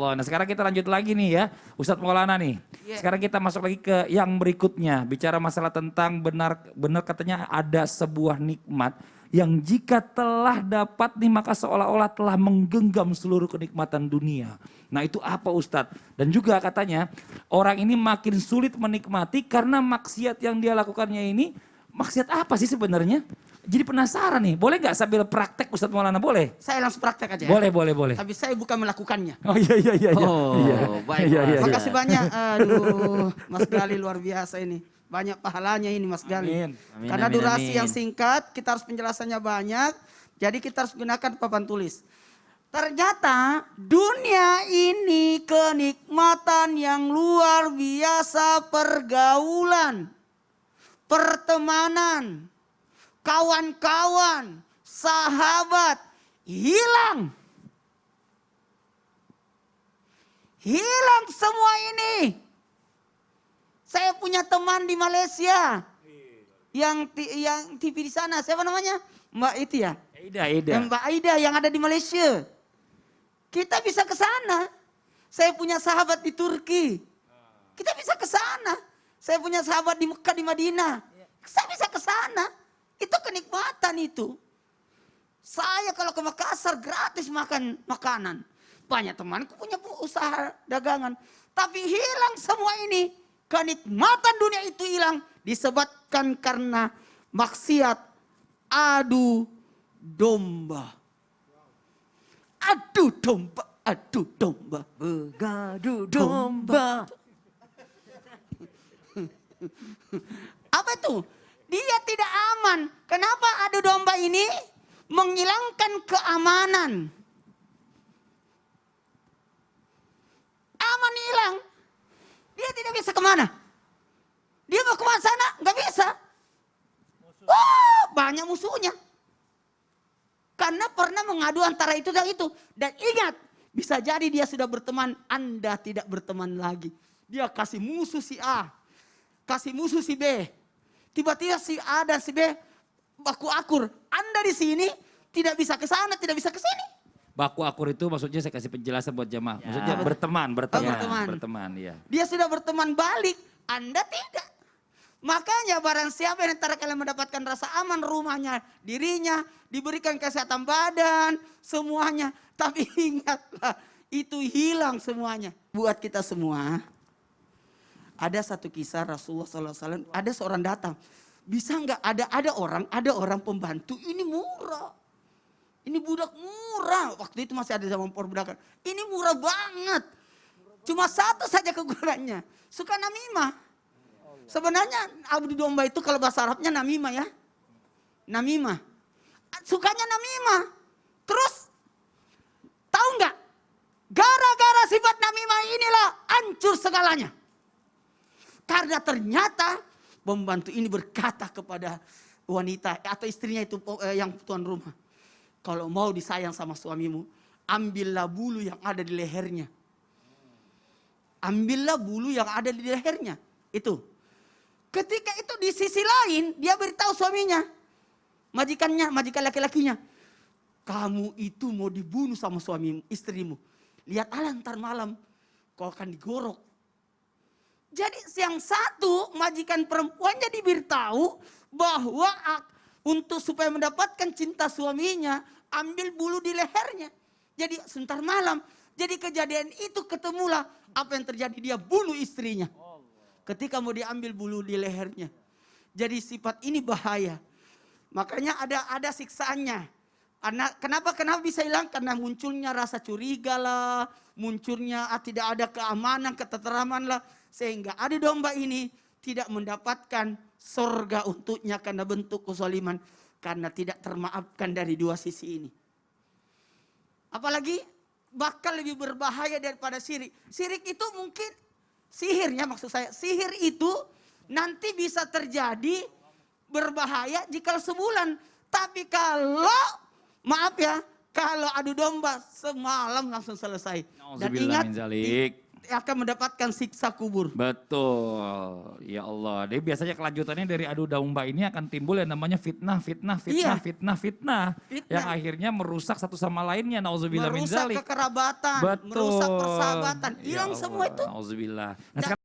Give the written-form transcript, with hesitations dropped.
Allah. Nah sekarang kita lanjut lagi nih ya, Ustadz Maulana nih. Sekarang kita masuk lagi ke yang berikutnya. Bicara masalah tentang benar katanya ada sebuah nikmat yang jika telah dapat nih maka seolah-olah telah menggenggam seluruh kenikmatan dunia. Nah itu apa Ustadz? Dan juga katanya orang ini makin sulit menikmati karena maksiat yang dia lakukannya ini, maksiat apa sih sebenarnya? Jadi penasaran nih, boleh gak sambil praktek Ustadz Maulana, boleh? Saya langsung praktek aja ya. Boleh. Tapi saya bukan melakukannya. Oh iya. Baik. Makasih banyak. Aduh, Mas Gali luar biasa ini. Banyak pahalanya ini Mas Gali. Karena durasi yang singkat, kita harus penjelasannya banyak. Jadi kita harus gunakan papan tulis. Ternyata dunia ini kenikmatan yang luar biasa, pergaulan, pertemanan, kawan-kawan, sahabat, hilang. Hilang semua ini. Saya punya teman di Malaysia. Yang TV di sana, siapa namanya? Mbak itu ya? Aida. Mbak Aida yang ada di Malaysia. Kita bisa ke sana. Saya punya sahabat di Turki. Kita bisa ke sana. Saya punya sahabat di Mekah, di Madinah. Saya bisa ke sana. Itu kenikmatan itu. Saya kalau ke Makassar gratis makan makanan. Banyak temanku punya usaha dagangan. Tapi hilang semua ini. Kenikmatan dunia itu hilang. Disebabkan karena maksiat adu domba. Adu domba. Begadu domba. Apa itu? Dia tidak aman. Kenapa adu domba ini? Menghilangkan keamanan. Aman hilang. Dia tidak bisa kemana. Dia mau kemana sana? Nggak bisa. Wah, banyak musuhnya. Karena pernah mengadu antara itu dan itu. Dan ingat, bisa jadi dia sudah berteman, Anda tidak berteman lagi. Dia kasih musuh si A, kasih musuh si B. Tiba-tiba si A dan si B baku akur. Anda di sini tidak bisa ke sana, tidak bisa ke sini. Baku akur itu maksudnya saya kasih penjelasan buat jamaah. Maksudnya berteman, ya. Dia sudah berteman balik, Anda tidak. Makanya barang siapa yang antara kalian mendapatkan rasa aman rumahnya, dirinya, diberikan kesehatan badan, semuanya. Tapi ingatlah, itu hilang semuanya. Buat kita semua, ada satu kisah Rasulullah SAW, ada seorang datang. Bisa nggak ada orang pembantu, ini murah. Ini budak murah. Waktu itu masih ada zaman perbudakan. Ini murah banget. Cuma satu saja kekurangannya. Suka namimah. Sebenarnya adu domba itu kalau bahasa Arabnya namimah ya. Namimah. Sukanya namimah. Terus tahu nggak? Gara-gara sifat namimah inilah hancur segalanya. Karena ternyata pembantu ini berkata kepada wanita atau istrinya itu yang tuan rumah. Kalau mau disayang sama suamimu, ambillah bulu yang ada di lehernya. Ambillah bulu yang ada di lehernya. Itu. Ketika itu di sisi lain, dia beritahu suaminya. Majikan laki-lakinya. Kamu itu mau dibunuh sama suamimu, istrimu. Lihat ntar malam, kau akan digorok. Jadi yang satu, majikan perempuan jadi beritahu bahwa untuk supaya mendapatkan cinta suaminya, ambil bulu di lehernya. Jadi sebentar malam. Jadi kejadian itu ketemulah apa yang terjadi. Dia bunuh istrinya. Ketika mau diambil bulu di lehernya. Jadi sifat ini bahaya. Makanya ada siksaannya. Kenapa bisa hilang? Karena munculnya rasa curiga lah. Munculnya tidak ada keamanan, ketentraman lah. Sehingga adu domba ini tidak mendapatkan surga untuknya karena bentuk kezaliman. Karena tidak termaafkan dari dua sisi ini. Apalagi bakal lebih berbahaya daripada syirik. Syirik itu mungkin sihirnya maksud saya. Sihir itu nanti bisa terjadi berbahaya jika sebulan. Tapi kalau maaf ya. Kalau adu domba semalam langsung selesai. Dan ingat akan mendapatkan siksa kubur. Betul, ya Allah. Jadi biasanya kelanjutannya dari adu domba ini akan timbul yang namanya fitnah, fitnah, Iya. fitnah, fitnah, fitnah. Yang akhirnya merusak satu sama lainnya. Nauzubillah min Merusak zalik. kekerabatan, Betul. merusak persahabatan, Ya hilang semua Allah, itu. Nauzubillah. Nah, sekarang